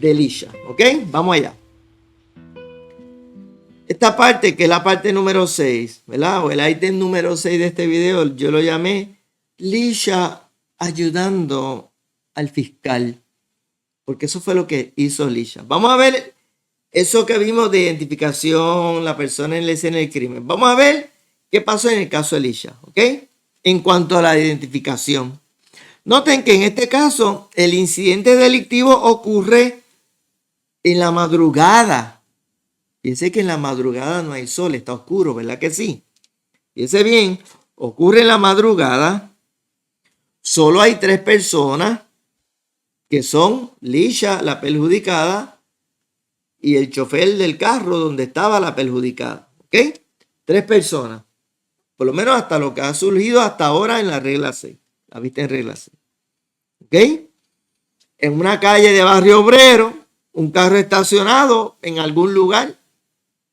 de Elisha. ¿Ok? Vamos allá. Esta parte, que es la parte número 6, ¿verdad? O el ítem número 6 de este video, yo lo llamé Elisha ayudando al fiscal. Porque eso fue lo que hizo Elisha. Vamos a ver eso que vimos de identificación, la persona en la escena del crimen. Vamos a ver qué pasó en el caso de Elisha, ¿ok? En cuanto a la identificación. Noten que en este caso el incidente delictivo ocurre en la madrugada. Fíjense que en la madrugada no hay sol, está oscuro, ¿verdad que sí? Fíjense bien, ocurre en la madrugada. Solo hay 3 personas que son Elisha, la perjudicada, y el chofer del carro donde estaba la perjudicada. ¿Ok? 3 personas. Por lo menos hasta lo que ha surgido hasta ahora en la regla 6. La vista en regla 6. ¿Ok? En una calle de Barrio Obrero, un carro estacionado en algún lugar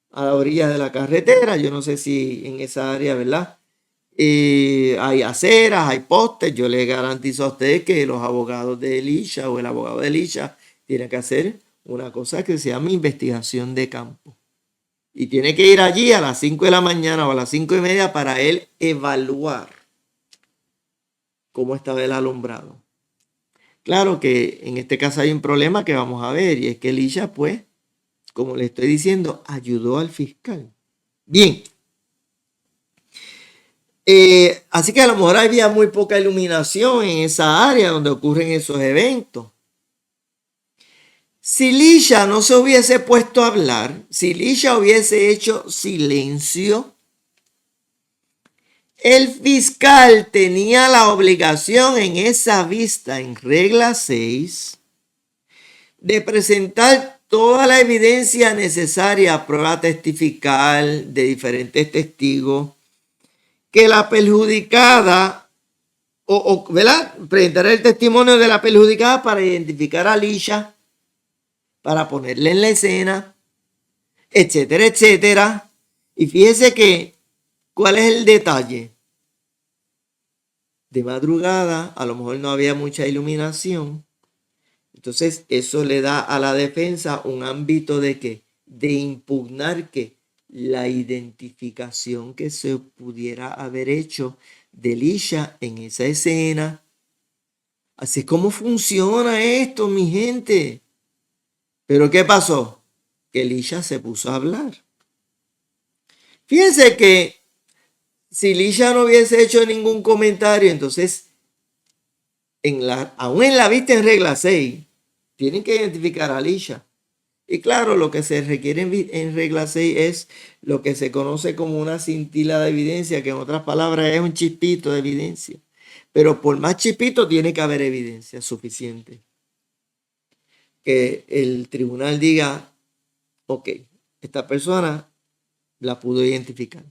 a la orilla de la carretera. Yo no sé si en esa área, ¿verdad? Hay aceras, hay postes. Yo les garantizo a ustedes que los abogados de Elisha o el abogado de Elisha tienen que hacer una cosa que se llama investigación de campo. Y tiene que ir allí a las 5 de la mañana o a las 5:30 para él evaluar cómo estaba el alumbrado. Claro que en este caso hay un problema que vamos a ver, y es que Elisha, pues, como le estoy diciendo, ayudó al fiscal. Bien. Así que a lo mejor había muy poca iluminación en esa área donde ocurren esos eventos. Si Elisha no se hubiese puesto a hablar, si Elisha hubiese hecho silencio, el fiscal tenía la obligación en esa vista, en regla 6, de presentar toda la evidencia necesaria, prueba testifical de diferentes testigos, que la perjudicada, ¿verdad? Presentar el testimonio de la perjudicada para identificar a Elisha, para ponerle en la escena, etcétera, etcétera. Y fíjese que, ¿cuál es el detalle? De madrugada, a lo mejor no había mucha iluminación. Entonces, eso le da a la defensa un ámbito de ¿qué? De impugnar que la identificación que se pudiera haber hecho de Elisha en esa escena. Así es como funciona esto, mi gente. Pero ¿qué pasó? Que Elisha se puso a hablar. Fíjense que si Elisha no hubiese hecho ningún comentario, entonces, aún en la vista en regla 6, tienen que identificar a Elisha. Y claro, lo que se requiere en regla 6 es lo que se conoce como una cintila de evidencia, que en otras palabras es un chispito de evidencia. Pero por más chispito tiene que haber evidencia suficiente. Que el tribunal diga, ok, esta persona la pudo identificar.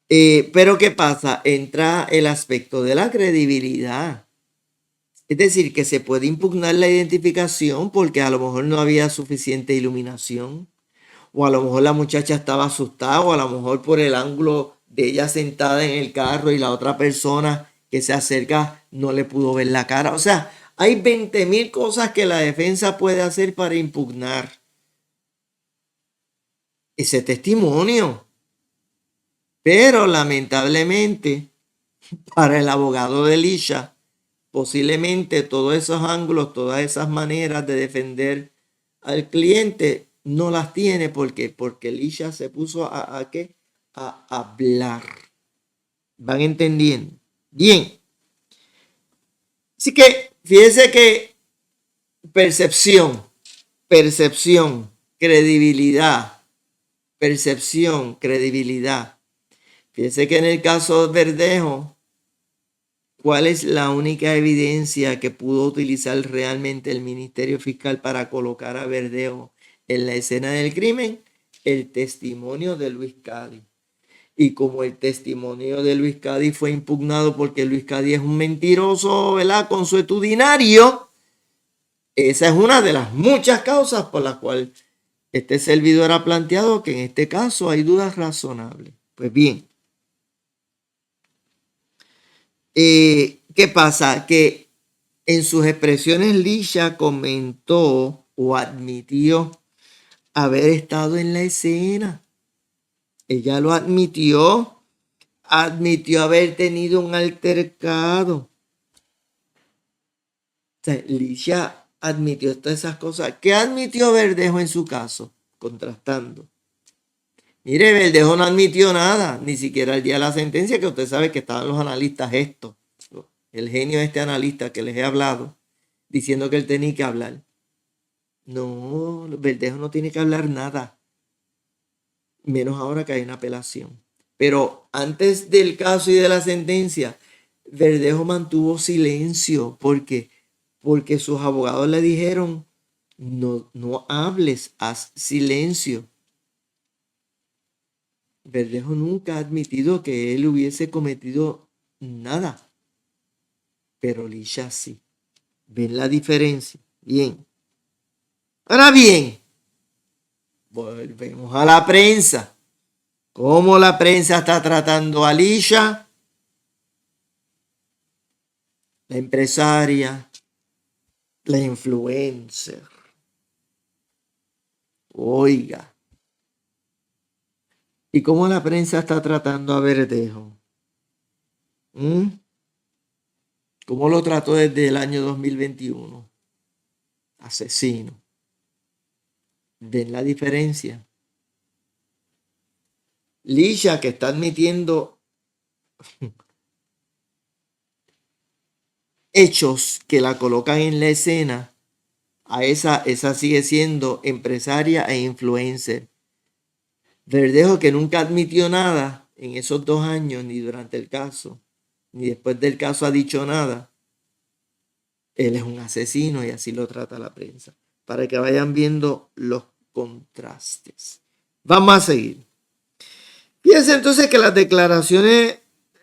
Pero ¿qué pasa? Entra el aspecto de la credibilidad. Es decir, que se puede impugnar la identificación porque a lo mejor no había suficiente iluminación, o a lo mejor la muchacha estaba asustada, o a lo mejor por el ángulo de ella sentada en el carro y la otra persona que se acerca no le pudo ver la cara. O sea, hay 20,000 cosas que la defensa puede hacer para impugnar ese testimonio. Pero lamentablemente, para el abogado de Elisha, posiblemente todos esos ángulos, todas esas maneras de defender al cliente no las tiene. ¿Por qué? Porque Elisha se puso ¿a qué? A hablar. ¿Van entendiendo? Bien. Así que fíjense que percepción, credibilidad, credibilidad. Fíjense que en el caso de Verdejo, ¿cuál es la única evidencia que pudo utilizar realmente el Ministerio Fiscal para colocar a Verdejo en la escena del crimen? El testimonio de Luis Cadi. Y como el testimonio de Luis Cadi fue impugnado porque Luis Cadi es un mentiroso, ¿verdad? Consuetudinario, esa es una de las muchas causas por las cuales este servidor ha planteado que en este caso hay dudas razonables. Pues bien, ¿qué pasa? Que En sus expresiones, Lisha comentó o admitió haber estado en la escena. Ella lo admitió haber tenido un altercado. O sea, Lisha admitió todas esas cosas. ¿Qué admitió Verdejo en su caso? Contrastando. Mire, Verdejo no admitió nada, ni siquiera el día de la sentencia, que usted sabe que estaban los analistas estos. El genio de este analista que les he hablado, diciendo que él tenía que hablar. No, Verdejo no tiene que hablar nada. Menos ahora que hay una apelación. Pero antes del caso y de la sentencia, Verdejo mantuvo silencio porque sus abogados le dijeron, no hables, haz silencio. Verdejo nunca ha admitido que él hubiese cometido nada, pero Lisha sí. ¿Ven la diferencia? Bien. Ahora bien, volvemos a la prensa. ¿Cómo la prensa está tratando a Lisha? La empresaria, la influencer. Oiga. ¿Y cómo la prensa está tratando a Verdejo? ¿Cómo lo trató desde el año 2021? Asesino. ¿Ven la diferencia? Lisha, que está admitiendo hechos que la colocan en la escena, a esa sigue siendo empresaria e influencer. Verdejo, que nunca admitió nada en esos 2 años, ni durante el caso, ni después del caso ha dicho nada. Él es un asesino y así lo trata la prensa. Para que vayan viendo los contrastes. Vamos a seguir. Fíjense entonces que las declaraciones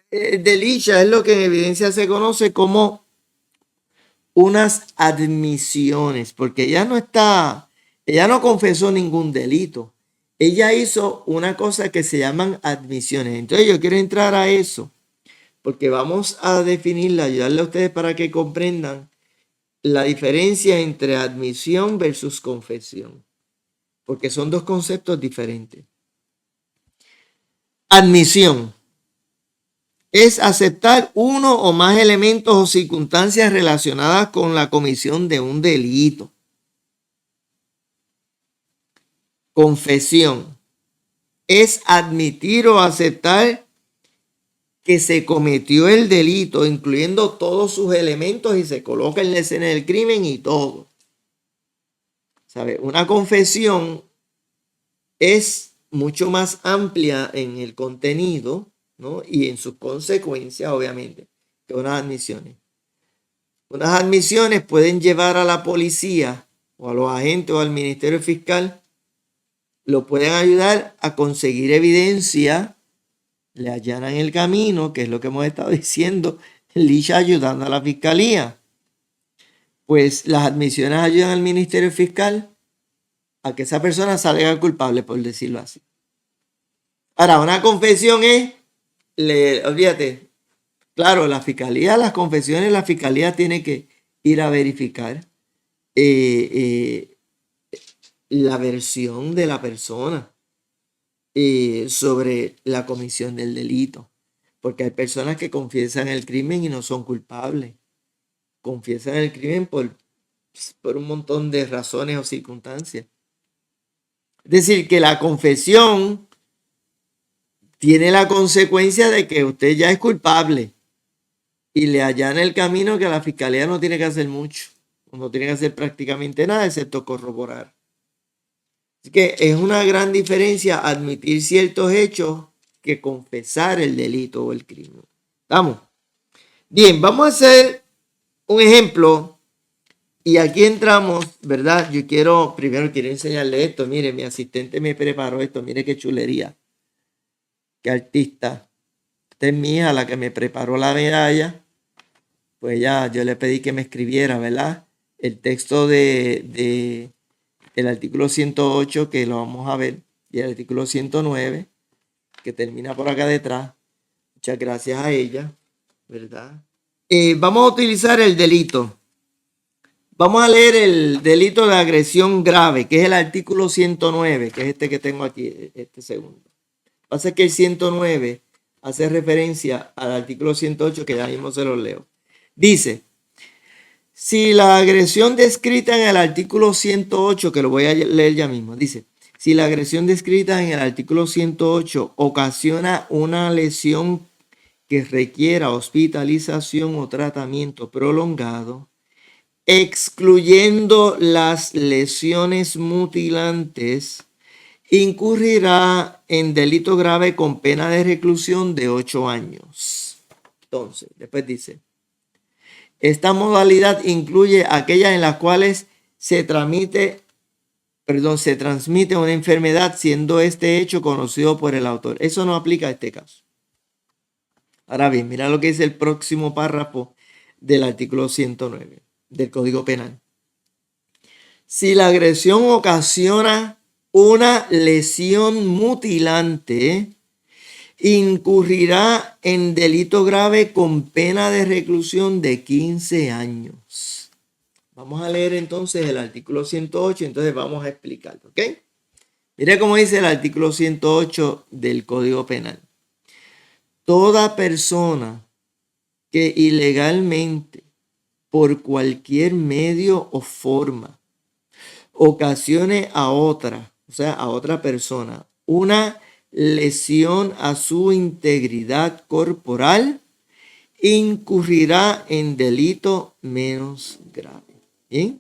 de Lisha es lo que en evidencia se conoce como unas admisiones, porque ella no confesó ningún delito. Ella hizo una cosa que se llaman admisiones. Entonces yo quiero entrar a eso, porque vamos a definirla, ayudarle a ustedes para que comprendan la diferencia entre admisión versus confesión, porque son dos conceptos diferentes. Admisión es aceptar uno o más elementos o circunstancias relacionadas con la comisión de un delito. Confesión es admitir o aceptar que se cometió el delito, incluyendo todos sus elementos, y se coloca en la escena del crimen y todo. ¿Sabe? Una confesión es mucho más amplia en el contenido, ¿no? Y en sus consecuencias, obviamente, que unas admisiones. Unas admisiones pueden llevar a la policía o a los agentes o al ministerio fiscal, lo pueden ayudar a conseguir evidencia, le allanan el camino, que es lo que hemos estado diciendo, Lisha ayudando a la fiscalía. Pues las admisiones ayudan al ministerio fiscal a que esa persona salga culpable, por decirlo así. Ahora, una confesión es, olvídate, claro, la fiscalía, las confesiones, la fiscalía tiene que ir a verificar la versión de la persona sobre la comisión del delito. Porque hay personas que confiesan el crimen y no son culpables. Confiesan el crimen por un montón de razones o circunstancias. Es decir, que la confesión tiene la consecuencia de que usted ya es culpable y le allana el camino, que la fiscalía no tiene que hacer mucho, no tiene que hacer prácticamente nada excepto corroborar. Así que es una gran diferencia admitir ciertos hechos que confesar el delito o el crimen. ¿Estamos? Bien, vamos a hacer un ejemplo y aquí entramos, ¿verdad? Primero quiero enseñarle esto. Mire, mi asistente me preparó esto. Mire qué chulería. Qué artista. Esta es mi hija, la que me preparó la medalla. Pues ya, yo le pedí que me escribiera, ¿verdad? El texto del artículo 108, que lo vamos a ver, y el artículo 109, que termina por acá detrás. Muchas gracias a ella, ¿verdad? Vamos a utilizar el delito. Vamos a leer el delito de agresión grave, que es el artículo 109, que es este que tengo aquí, este segundo. Pasa que el 109 hace referencia al artículo 108, que ya mismo se lo leo. Dice, si la agresión descrita en el artículo 108, que lo voy a leer ya mismo, dice, si la agresión descrita en el artículo 108 ocasiona una lesión que requiera hospitalización o tratamiento prolongado, excluyendo las lesiones mutilantes, incurrirá en delito grave con pena de reclusión de 8 años. Entonces, después dice, esta modalidad incluye aquellas en las cuales se transmite una enfermedad siendo este hecho conocido por el autor. Eso no aplica a este caso. Ahora bien, mira lo que dice el próximo párrafo del artículo 109 del Código Penal. Si la agresión ocasiona una lesión mutilante, incurrirá en delito grave con pena de reclusión de 15 años. Vamos a leer entonces el artículo 108, entonces vamos a explicarlo, ¿ok? Mire cómo dice el artículo 108 del Código Penal. Toda persona que ilegalmente, por cualquier medio o forma, ocasione a otra, o sea, a otra persona, una lesión a su integridad corporal, incurrirá en delito menos grave. ¿Bien?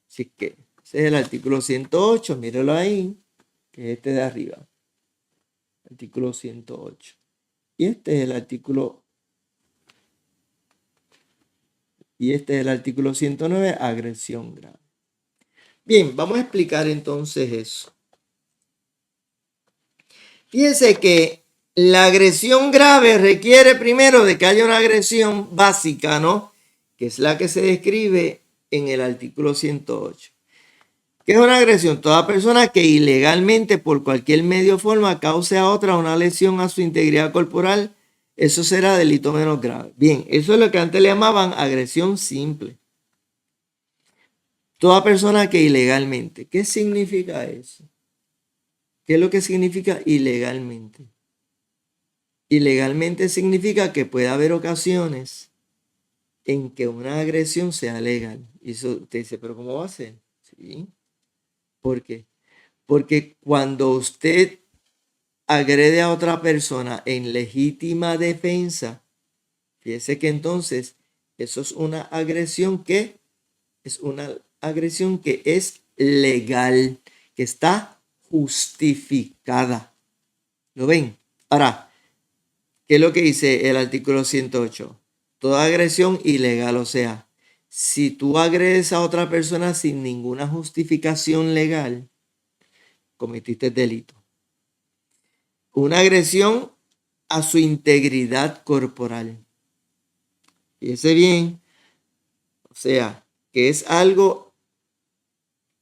Así que ese es el artículo 108, míralo ahí, que es este de arriba. Artículo 108. Y este es el artículo 109, agresión grave. Bien, vamos a explicar entonces eso. Fíjense que la agresión grave requiere primero de que haya una agresión básica, ¿no? Que es la que se describe en el artículo 108. ¿Qué es una agresión? Toda persona que ilegalmente, por cualquier medio o forma, cause a otra una lesión a su integridad corporal, eso será delito menos grave. Bien, eso es lo que antes le llamaban agresión simple. Toda persona que ilegalmente. ¿Qué significa eso? ¿Qué es lo que significa ilegalmente? Ilegalmente significa que puede haber ocasiones en que una agresión sea legal. Y eso usted dice, ¿pero cómo va a ser? ¿Sí? ¿Por qué? Porque cuando usted agrede a otra persona en legítima defensa, fíjese que entonces eso es una agresión que es legal, que está justificada. ¿Lo ven? Ahora, ¿qué es lo que dice el artículo 108? Toda agresión ilegal, o sea, si tú agredes a otra persona sin ninguna justificación legal, cometiste delito. Una agresión a su integridad corporal. Fíjese bien, o sea, que es algo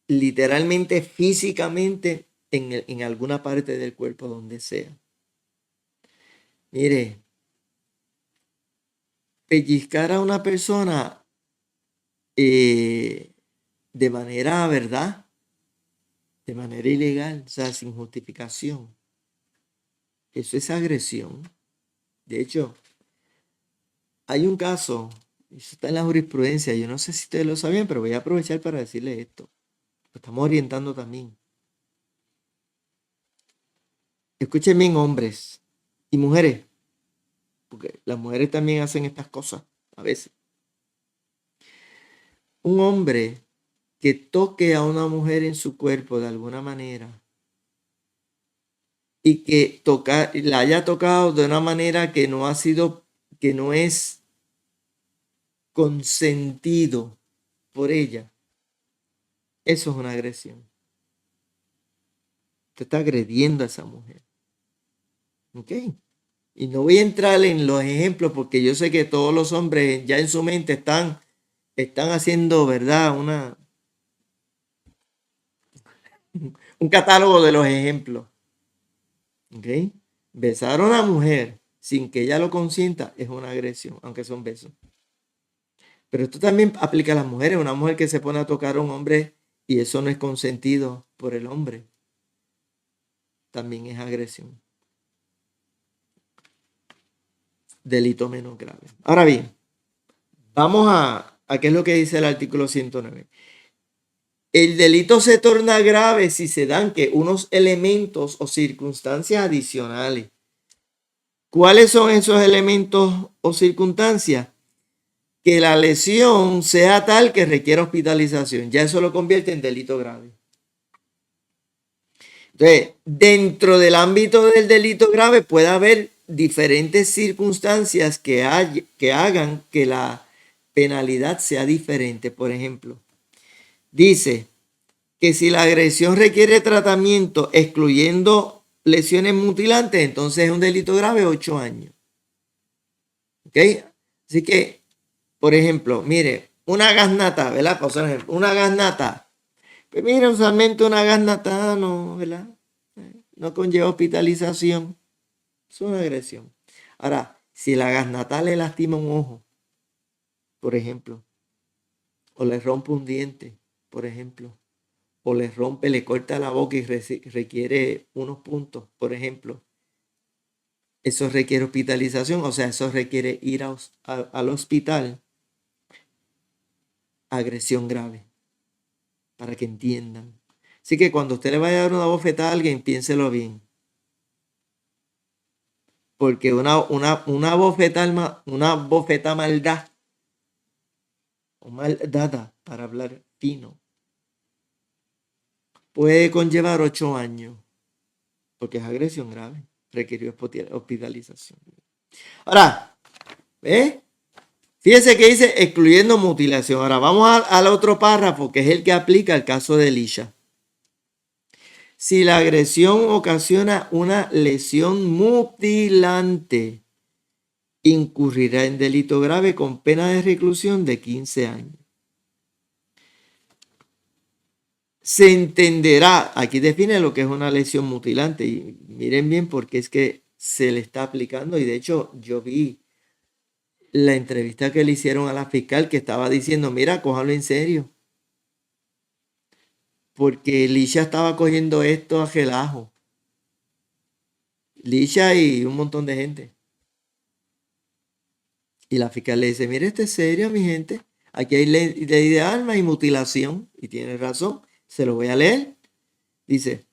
literalmente, físicamente, en alguna parte del cuerpo, donde sea. Mire, pellizcar a una persona de manera, ¿verdad? De manera ilegal, o sea, sin justificación. Eso es agresión. De hecho, hay un caso, eso está en la jurisprudencia, yo no sé si ustedes lo sabían, pero voy a aprovechar para decirles esto. Lo estamos orientando también. Escuchen bien, hombres y mujeres, porque las mujeres también hacen estas cosas a veces. Un hombre que toque a una mujer en su cuerpo de alguna manera y que la haya tocado de una manera que no es consentido por ella, eso es una agresión. Usted está agrediendo a esa mujer. ¿Ok? Y no voy a entrar en los ejemplos porque yo sé que todos los hombres ya en su mente están haciendo, ¿verdad? Un catálogo de los ejemplos. ¿Ok? Besar a una mujer sin que ella lo consienta es una agresión, aunque son besos. Pero esto también aplica a las mujeres. Una mujer que se pone a tocar a un hombre y eso no es consentido por el hombre, también es agresión. Delito menos grave. Ahora bien, vamos a qué es lo que dice el artículo 109. El delito se torna grave si se dan que unos elementos o circunstancias adicionales. ¿Cuáles son esos elementos o circunstancias? Que la lesión sea tal que requiera hospitalización. Ya eso lo convierte en delito grave. Entonces, dentro del ámbito del delito grave puede haber diferentes circunstancias que hagan que la penalidad sea diferente. Por ejemplo, dice que si la agresión requiere tratamiento excluyendo lesiones mutilantes, entonces es un delito grave 8 años. ¿Ok? Así que, por ejemplo, mire, una gasnata, ¿verdad? Por ejemplo, una gasnata. Pues mire, usualmente una gasnata no, ¿verdad? No conlleva hospitalización. Es una agresión. Ahora, si la gasnata le lastima un ojo, por ejemplo, o le rompe un diente, por ejemplo, o le corta la boca y requiere unos puntos, por ejemplo, eso requiere hospitalización, o sea, eso requiere ir al hospital, agresión grave, para que entiendan. Así que cuando usted le vaya a dar una bofetada a alguien, piénselo bien. Porque una bofeta maldad, o mal dada, para hablar fino, puede conllevar 8 años, porque es agresión grave, requirió hospitalización. Ahora, ¿ves? Fíjese que dice excluyendo mutilación. Ahora vamos al otro párrafo, que es el que aplica al caso de Elisha. Si la agresión ocasiona una lesión mutilante, incurrirá en delito grave con pena de reclusión de 15 años. Se entenderá, aquí define lo que es una lesión mutilante y miren bien porque es que se le está aplicando y de hecho yo vi la entrevista que le hicieron a la fiscal que estaba diciendo, mira, cójalo en serio, porque Lisha estaba cogiendo esto a relajo. Lisha y un montón de gente. Y la fiscal le dice, mire, esto es serio, mi gente, aquí hay ley de armas y mutilación, y tiene razón, se lo voy a leer. Dice,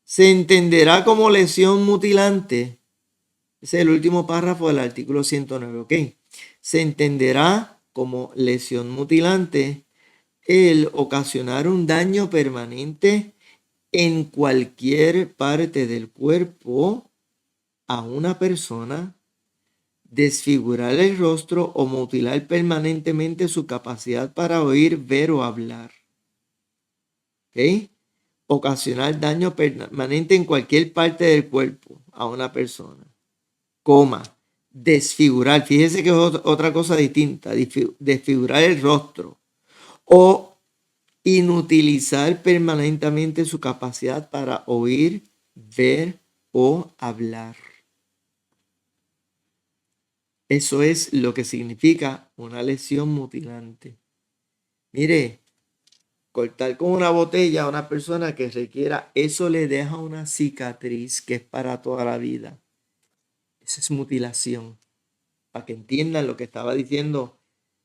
se entenderá como lesión mutilante. Ese es el último párrafo del artículo 109, ¿ok? Se entenderá como lesión mutilante el ocasionar un daño permanente en cualquier parte del cuerpo a una persona, desfigurar el rostro o mutilar permanentemente su capacidad para oír, ver o hablar. ¿Ok? Ocasionar daño permanente en cualquier parte del cuerpo a una persona. Coma, desfigurar, fíjese que es otra cosa distinta, desfigurar el rostro o inutilizar permanentemente su capacidad para oír, ver o hablar. Eso es lo que significa una lesión mutilante. Mire, cortar con una botella a una persona que requiera, eso le deja una cicatriz que es para toda la vida. Esa es mutilación. Para que entiendan lo que estaba diciendo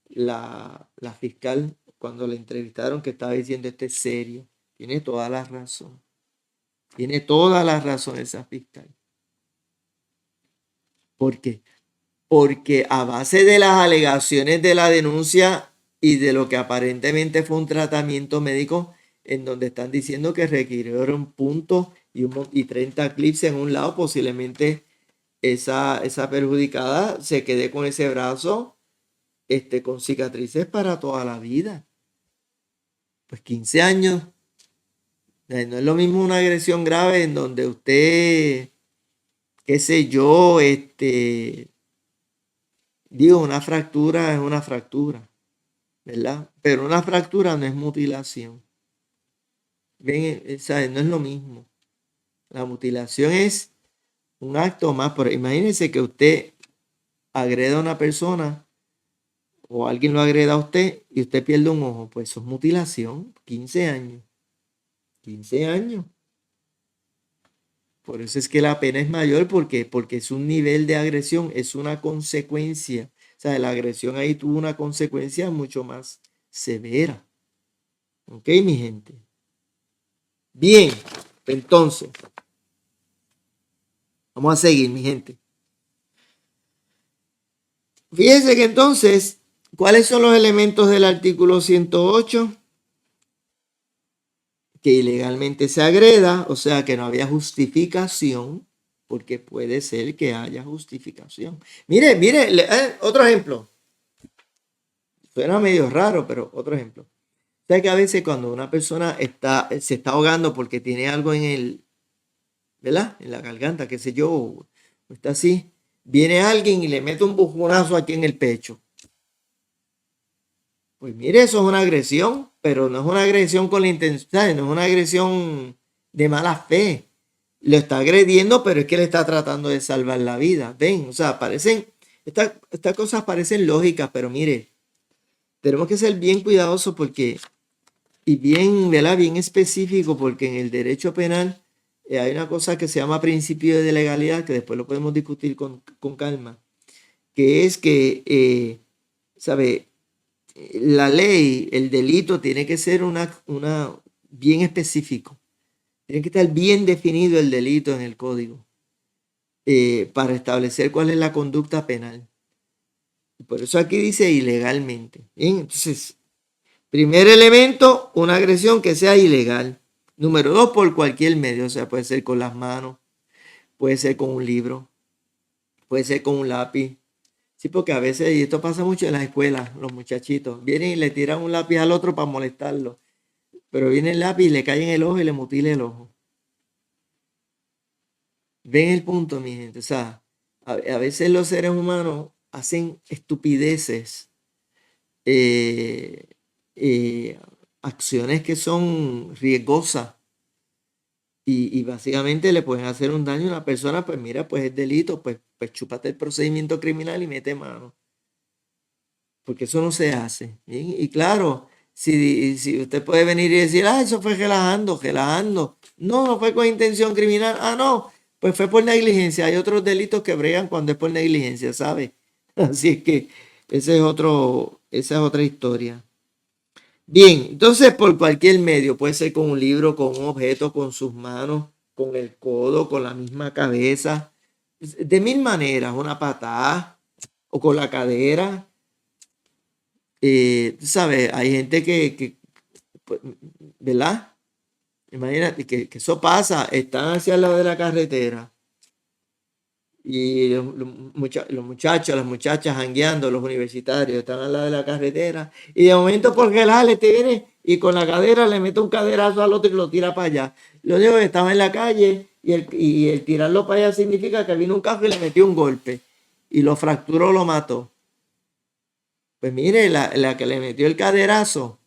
la fiscal cuando le entrevistaron, que estaba diciendo esto es serio. Tiene toda la razón. Tiene toda la razón esa fiscal. ¿Por qué? Porque a base de las alegaciones de la denuncia y de lo que aparentemente fue un tratamiento médico en donde están diciendo que requirieron puntos y 30 clips en un lado, posiblemente esa perjudicada se quede con ese brazo con cicatrices para toda la vida. Pues 15 años. No es lo mismo una agresión grave en donde usted, qué sé yo, digo, una fractura es una fractura, ¿verdad? Pero una fractura no es mutilación. Ven, no es lo mismo. La mutilación es un acto más, pero imagínense que usted agreda a una persona o alguien lo agreda a usted y usted pierde un ojo, pues eso es mutilación, 15 años. 15 años. Por eso es que la pena es mayor porque es un nivel de agresión, es una consecuencia. O sea, la agresión ahí tuvo una consecuencia mucho más severa. ¿Ok, mi gente? Bien, entonces, vamos a seguir, mi gente. Fíjense que entonces, ¿cuáles son los elementos del artículo 108? Que ilegalmente se agreda, o sea que no había justificación, porque puede ser que haya justificación. Mire, otro ejemplo. Suena medio raro, pero otro ejemplo. O sea que a veces cuando una persona se está ahogando porque tiene algo en el, ¿verdad? En la garganta, qué sé yo, o está así, viene alguien y le mete un bujonazo aquí en el pecho. Pues mire, eso es una agresión, pero no es una agresión con la intención, no es una agresión de mala fe. Lo está agrediendo, pero es que le está tratando de salvar la vida. Ven, o sea, estas cosas parecen lógicas, pero mire, tenemos que ser bien cuidadosos porque, y bien, ¿verdad? Bien específico, porque en el derecho penal hay una cosa que se llama principio de legalidad, que después lo podemos discutir con calma, que es que, ¿sabe? La ley, el delito tiene que ser una bien específico. Tiene que estar bien definido el delito en el código para establecer cuál es la conducta penal. Por eso aquí dice ilegalmente. Bien, entonces, primer elemento, una agresión que sea ilegal. Número 2, por cualquier medio. O sea, puede ser con las manos, puede ser con un libro, puede ser con un lápiz. Sí, porque a veces, y esto pasa mucho en las escuelas, los muchachitos vienen y le tiran un lápiz al otro para molestarlo. Pero viene el lápiz, le cae en el ojo y le mutila el ojo. Ven el punto, mi gente. O sea, a veces los seres humanos hacen estupideces, eh, eh, acciones que son riesgosas y básicamente le pueden hacer un daño a una persona. Pues mira, pues es delito, pues chúpate el procedimiento criminal y mete mano. Porque eso no se hace. ¿Bien? Y claro, si usted puede venir y decir, eso fue relajando, relajando. No, no fue con intención criminal. Ah, no, pues fue por negligencia. Hay otros delitos que bregan cuando es por negligencia, ¿sabe? Así es que esa es otra historia. Bien, entonces por cualquier medio, puede ser con un libro, con un objeto, con sus manos, con el codo, con la misma cabeza, de mil maneras, una patada o con la cadera. Tú sabes, hay gente pues, ¿verdad? Imagínate que eso pasa, están hacia el lado de la carretera y los muchachos, las muchachas jangueando, los universitarios, están al lado de la carretera y de momento por gelarle te viene y con la cadera le mete un caderazo al otro y lo tira para allá. Lo digo que estaba en la calle y el tirarlo para allá significa que vino un carro y le metió un golpe y lo fracturó, lo mató. Pues mire, la que le metió el caderazo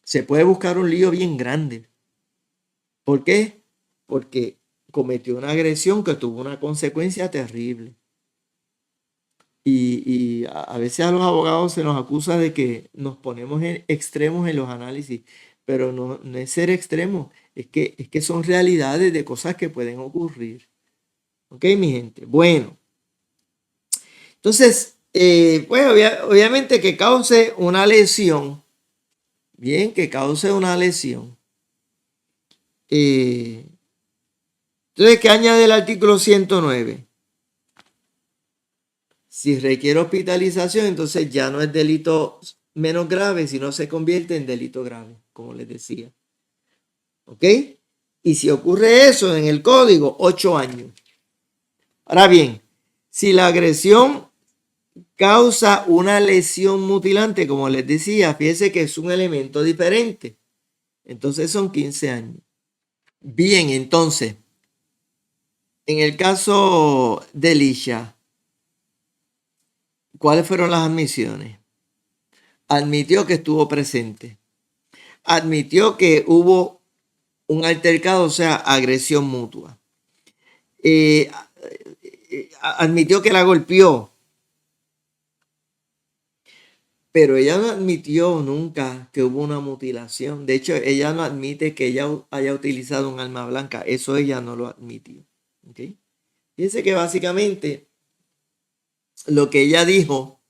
se puede buscar un lío bien grande. ¿Por qué? Porque cometió una agresión que tuvo una consecuencia terrible. Y a veces a los abogados se nos acusa de que nos ponemos en extremos en los análisis, pero no es ser extremos, es que son realidades de cosas que pueden ocurrir. ¿Ok, mi gente? Bueno, entonces, pues obviamente que cause una lesión, bien, que cause una lesión. Entonces, ¿qué añade el artículo 109? Si requiere hospitalización, entonces ya no es delito menos grave, sino se convierte en delito grave, como les decía. ¿Ok? Y si ocurre eso en el código, 8 años. Ahora bien, si la agresión causa una lesión mutilante, como les decía, fíjense que es un elemento diferente. Entonces son 15 años. Bien, entonces, en el caso de Lisha, ¿cuáles fueron las admisiones? Admitió que estuvo presente. Admitió que hubo un altercado, o sea, agresión mutua. Admitió que la golpeó. Pero ella no admitió nunca que hubo una mutilación. De hecho, ella no admite que ella haya utilizado un arma blanca. Eso ella no lo admitió. ¿Ok? Fíjense que básicamente lo que ella dijo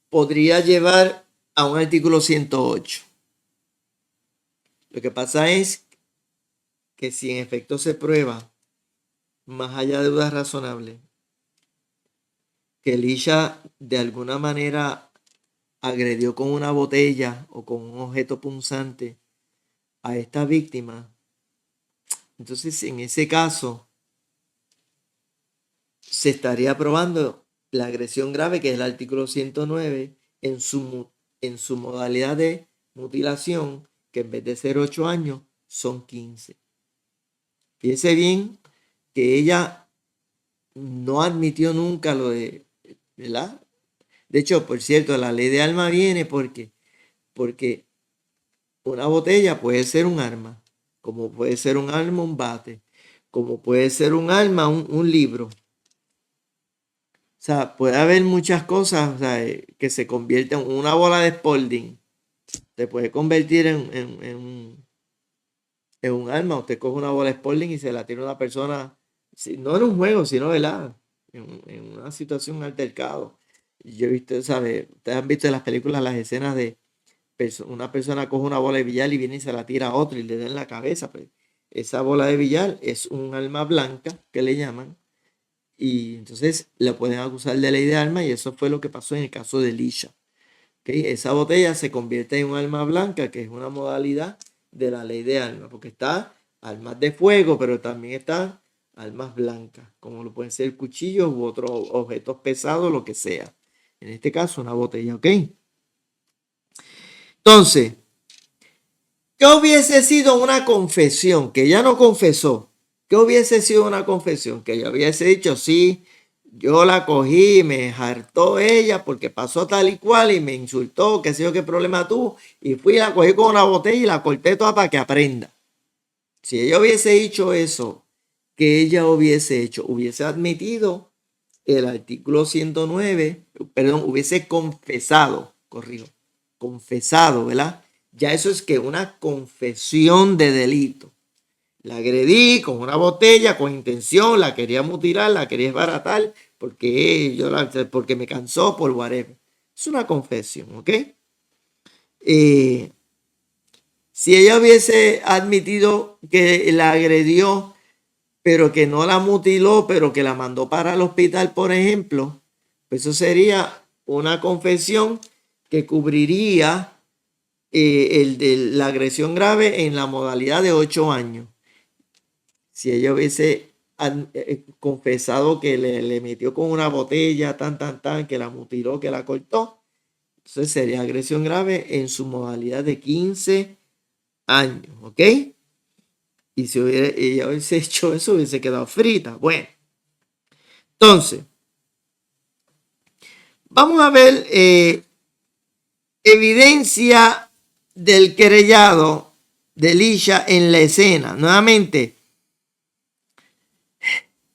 podría llevar a un artículo 108. Lo que pasa es que si en efecto se prueba, más allá de dudas razonables, que Elisha de alguna manera agredió con una botella o con un objeto punzante a esta víctima, entonces en ese caso se estaría probando la agresión grave, que es el artículo 109, en su modalidad de mutilación, que en vez de ser 8 años, son 15. Fíjese bien que ella no admitió nunca lo de, ¿verdad? De hecho, por cierto, la ley de arma viene porque una botella puede ser un arma, como puede ser un arma, un bate, como puede ser un arma, un libro. O sea, puede haber muchas cosas, o sea, que se convierten en una bola de Spalding. Se puede convertir en un arma. Usted coge una bola de Spalding y se la tira a una persona, no en un juego, sino, ¿verdad? En una situación, un altercado. Yo he visto, ¿sabe? Ustedes han visto en las películas las escenas de una persona coge una bola de billar y viene y se la tira a otro y le da en la cabeza. Pues esa bola de billar es un arma blanca, que le llaman, y entonces le pueden acusar de ley de armas, y eso fue lo que pasó en el caso de Lisha. ¿Okay? Esa botella se convierte en un arma blanca, que es una modalidad de la ley de armas, porque está armas de fuego, pero también están armas blancas, como lo pueden ser cuchillos u otros objetos pesados, lo que sea. En este caso, una botella, ¿ok? Entonces, ¿qué hubiese sido una confesión? Que ella no confesó. ¿Qué hubiese sido una confesión? Que ella hubiese dicho, sí, yo la cogí, me hartó ella porque pasó tal y cual y me insultó, qué sé yo, qué problema tuvo, y fui y la cogí con una botella y la corté toda para que aprenda. Si ella hubiese dicho eso, que ella hubiese hecho, hubiese admitido el artículo 109, perdón, hubiese confesado, corrijo, confesado, ¿verdad? Ya eso es que una confesión de delito. La agredí con una botella, con intención, la quería mutilar, la quería desbaratar, porque me cansó, por whatever. Es una confesión, ¿ok? Si ella hubiese admitido que la agredió, pero que no la mutiló, pero que la mandó para el hospital, por ejemplo, pues eso sería una confesión que cubriría el de la agresión grave en la modalidad de 8 años. Si ella hubiese confesado que le metió con una botella, que la mutiló, que la cortó, entonces sería agresión grave en su modalidad de 15 años, ¿ok? Y si ella hubiese hecho eso, hubiese quedado frita. Bueno, entonces, vamos a ver evidencia del querellado de Lisha en la escena. Nuevamente,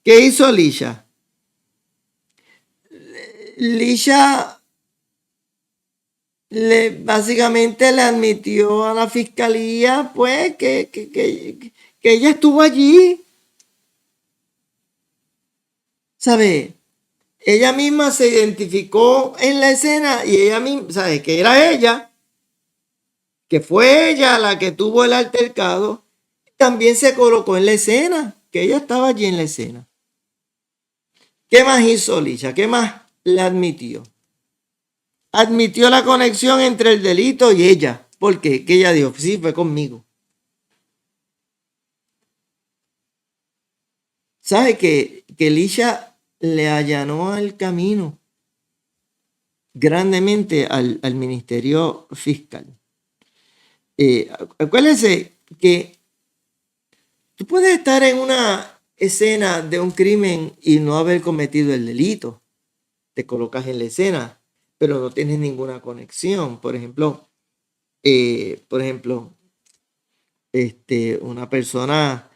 ¿qué hizo Lisha? Lisha básicamente le admitió a la fiscalía, pues, que ella estuvo allí. ¿Sabe? Ella misma se identificó en la escena y ella misma, ¿sabe? Que era ella, que fue ella la que tuvo el altercado. También se colocó en la escena, que ella estaba allí en la escena. ¿Qué más hizo Lisha? ¿Qué más le admitió? Admitió la conexión entre el delito y ella. ¿Por qué? Que ella dijo, sí, fue conmigo. ¿Sabe que Lisha le allanó el camino grandemente al Ministerio Fiscal? Acuérdense que tú puedes estar en una escena de un crimen y no haber cometido el delito. Te colocas en la escena, pero no tienes ninguna conexión. Por ejemplo, una persona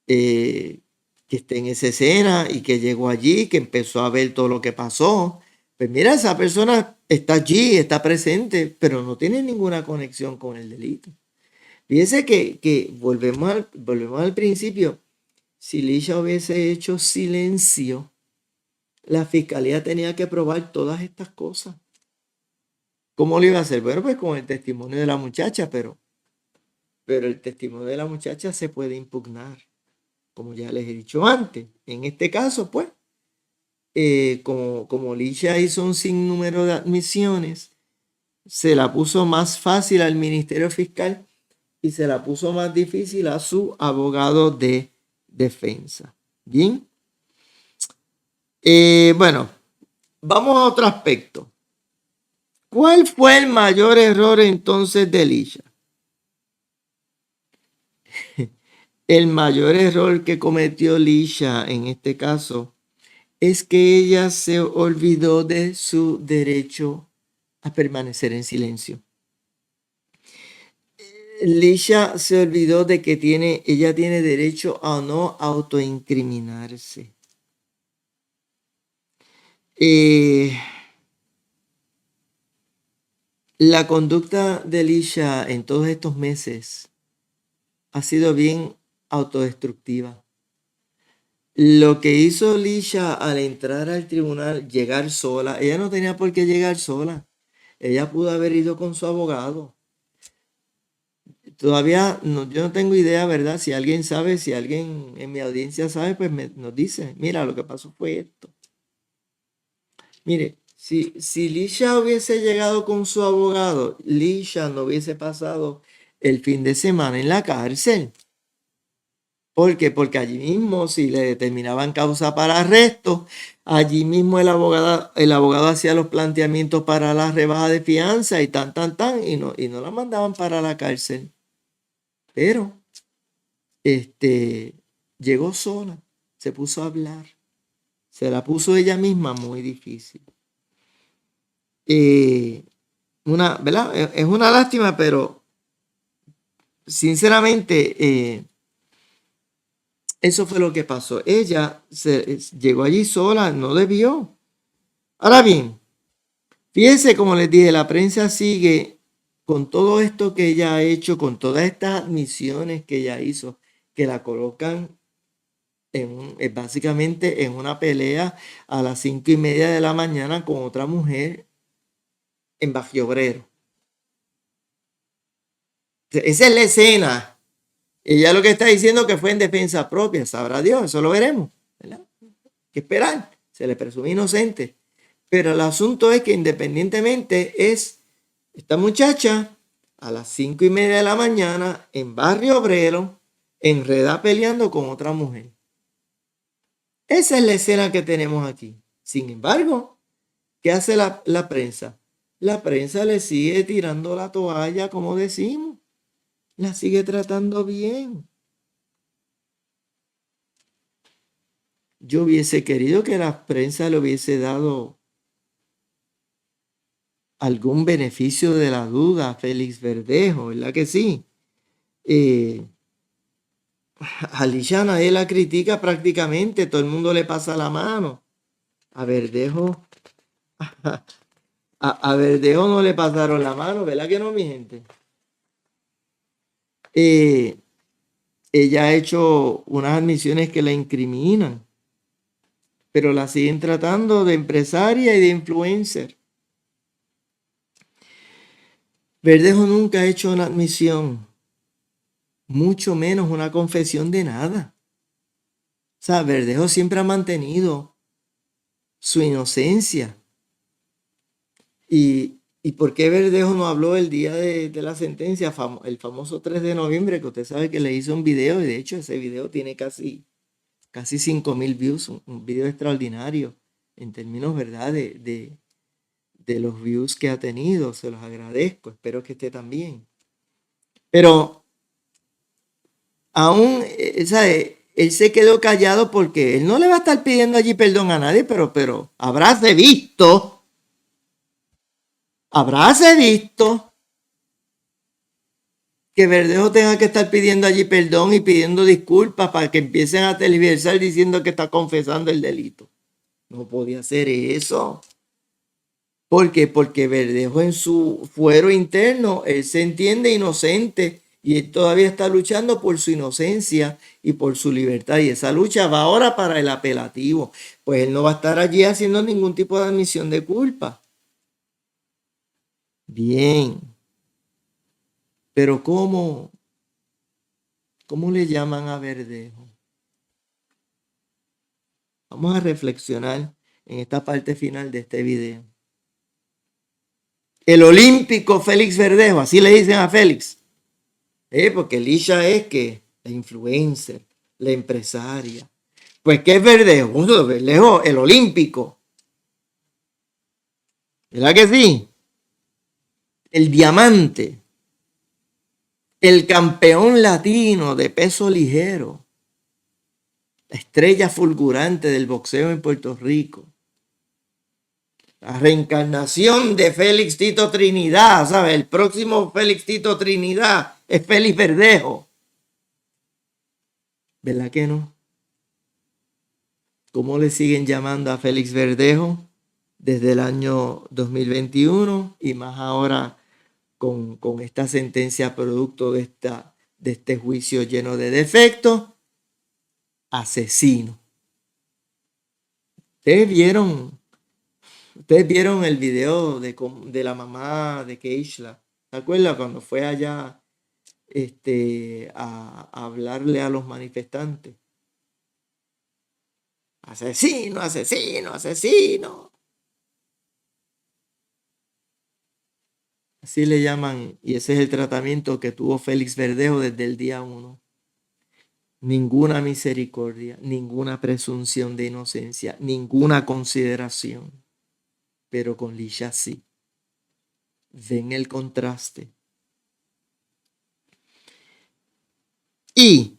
que esté en esa escena y que llegó allí, que empezó a ver todo lo que pasó, Pues mira, esa persona está allí, está presente, pero no tiene ninguna conexión con el delito. Fíjese que volvemos al principio. Si Lisha hubiese hecho silencio, la fiscalía tenía que probar todas estas cosas. ¿Cómo lo iba a hacer? Bueno, pues con el testimonio de la muchacha, pero el testimonio de la muchacha se puede impugnar, como ya les he dicho antes. En este caso, pues, como Lisha hizo un sinnúmero de admisiones, se la puso más fácil al Ministerio Fiscal y se la puso más difícil a su abogado de defensa. Bien. Bueno, vamos a otro aspecto. ¿Cuál fue el mayor error entonces de Lisha? El mayor error que cometió Lisha en este caso es que ella se olvidó de su derecho a permanecer en silencio. Lisha se olvidó de que ella tiene derecho a no autoincriminarse. La conducta de Lisha en todos estos meses ha sido bien autodestructiva. Lo que hizo Lisha al entrar al tribunal, llegar sola, ella no tenía por qué llegar sola. Ella pudo haber ido con su abogado. Todavía no, yo no tengo idea, ¿verdad? Si alguien sabe, si alguien en mi audiencia sabe, pues nos dice, mira, lo que pasó fue esto. Mire, si Lisha hubiese llegado con su abogado, Lisha no hubiese pasado el fin de semana en la cárcel. ¿Por qué? Porque allí mismo, si le determinaban causa para arresto, allí mismo el abogado hacía los planteamientos para la rebaja de fianza y y no la mandaban para la cárcel. Pero, llegó sola, se puso a hablar, se la puso ella misma muy difícil. ¿Verdad? Es una lástima, pero sinceramente, eso fue lo que pasó. Ella llegó allí sola, no debió. Ahora bien, fíjense, como les dije, la prensa sigue con todo esto que ella ha hecho, con todas estas admisiones que ella hizo, que la colocan básicamente en una pelea a las 5:30 de la mañana con otra mujer en Bajo Obrero. Esa es la escena. Ella lo que está diciendo que fue en defensa propia, sabrá Dios, eso lo veremos, ¿verdad? ¿Qué esperar? Se le presume inocente. Pero el asunto es que independientemente esta muchacha a las 5:30 de la mañana en Barrio Obrero, enreda peleando con otra mujer. Esa es la escena que tenemos aquí. Sin embargo, ¿qué hace la prensa? La prensa le sigue tirando la toalla, como decimos. La sigue tratando bien. Yo hubiese querido que la prensa le hubiese dado algún beneficio de la duda a Félix Verdejo, ¿verdad que sí? A Lisha nadie la critica prácticamente, todo el mundo le pasa la mano. A Verdejo, a Verdejo no le pasaron la mano, ¿verdad que no, mi gente? Ella ha hecho unas admisiones que la incriminan, pero la siguen tratando de empresaria y de influencer. Verdejo nunca ha hecho una admisión, mucho menos una confesión de nada. O sea, Verdejo siempre ha mantenido su inocencia. ¿Y por qué Verdejo no habló el día de la sentencia, el famoso 3 de noviembre, que usted sabe que le hizo un video, y de hecho ese video tiene casi 5,000 views, un video extraordinario en términos, ¿verdad?, de los views que ha tenido. Se los agradezco, espero que esté también. Pero aún, él se quedó callado porque él no le va a estar pidiendo allí perdón a nadie, pero habráse visto que Verdejo tenga que estar pidiendo allí perdón y pidiendo disculpas para que empiecen a tergiversar diciendo que está confesando el delito. No podía hacer eso. ¿Por qué? Porque Verdejo en su fuero interno, él se entiende inocente y él todavía está luchando por su inocencia y por su libertad. Y esa lucha va ahora para el apelativo. Pues él no va a estar allí haciendo ningún tipo de admisión de culpa. Bien. Pero ¿cómo le llaman a Verdejo? Vamos a reflexionar en esta parte final de este video. El olímpico Félix Verdejo, así le dicen a Félix. Porque Lisha es que la influencer, la empresaria. Pues, ¿qué es Verdejo? Verdejo, el olímpico. ¿Verdad que sí? El diamante. El campeón latino de peso ligero. La estrella fulgurante del boxeo en Puerto Rico. La reencarnación de Félix Tito Trinidad, ¿sabes? El próximo Félix Tito Trinidad es Félix Verdejo. ¿Verdad que no? ¿Cómo le siguen llamando a Félix Verdejo desde el año 2021 y más ahora con esta sentencia producto de este juicio lleno de defectos? Asesino. Ustedes vieron el video de la mamá de Keishla. ¿Se acuerdan cuando fue allá a hablarle a los manifestantes? Asesino, asesino, asesino. Así le llaman, y ese es el tratamiento que tuvo Félix Verdejo desde el día 1. Ninguna misericordia, ninguna presunción de inocencia, ninguna consideración. Pero con Lisha sí. Ven el contraste. Y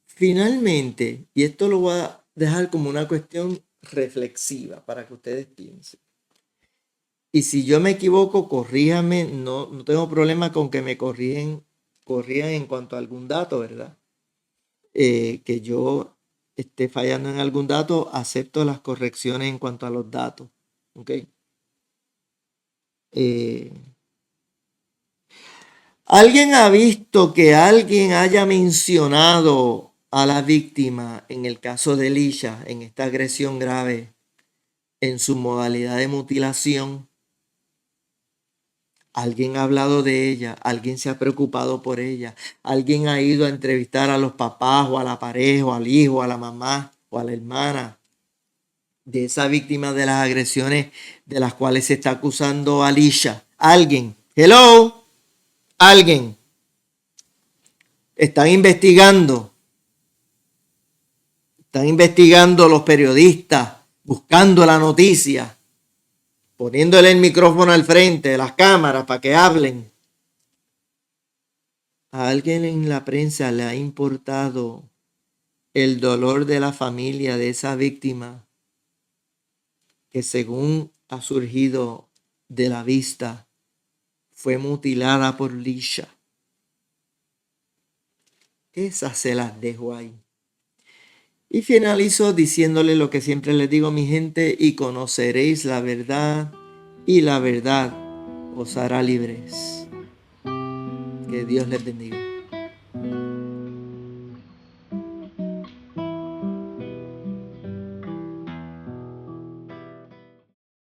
finalmente, y esto lo voy a dejar como una cuestión reflexiva para que ustedes piensen. Y si yo me equivoco, corríjame, no tengo problema con que me corrían en cuanto a algún dato, ¿verdad? Que yo esté fallando en algún dato, acepto las correcciones en cuanto a los datos. ¿Ok? ¿Alguien ha visto que alguien haya mencionado a la víctima en el caso de Lisha, en esta agresión grave, en su modalidad de mutilación? Alguien ha hablado de ella, alguien se ha preocupado por ella, alguien ha ido a entrevistar a los papás o a la pareja o al hijo, a la mamá o a la hermana de esa víctima de las agresiones de las cuales se está acusando a Lisha. Alguien, hello, alguien. Están investigando los periodistas, buscando la noticia, poniéndole el micrófono al frente, las cámaras para que hablen. ¿A alguien en la prensa le ha importado el dolor de la familia de esa víctima que, según ha surgido de la vista, fue mutilada por Lisha? Esas se las dejo ahí. Y finalizo diciéndole lo que siempre les digo, mi gente: y conoceréis la verdad, y la verdad os hará libres. Que Dios les bendiga.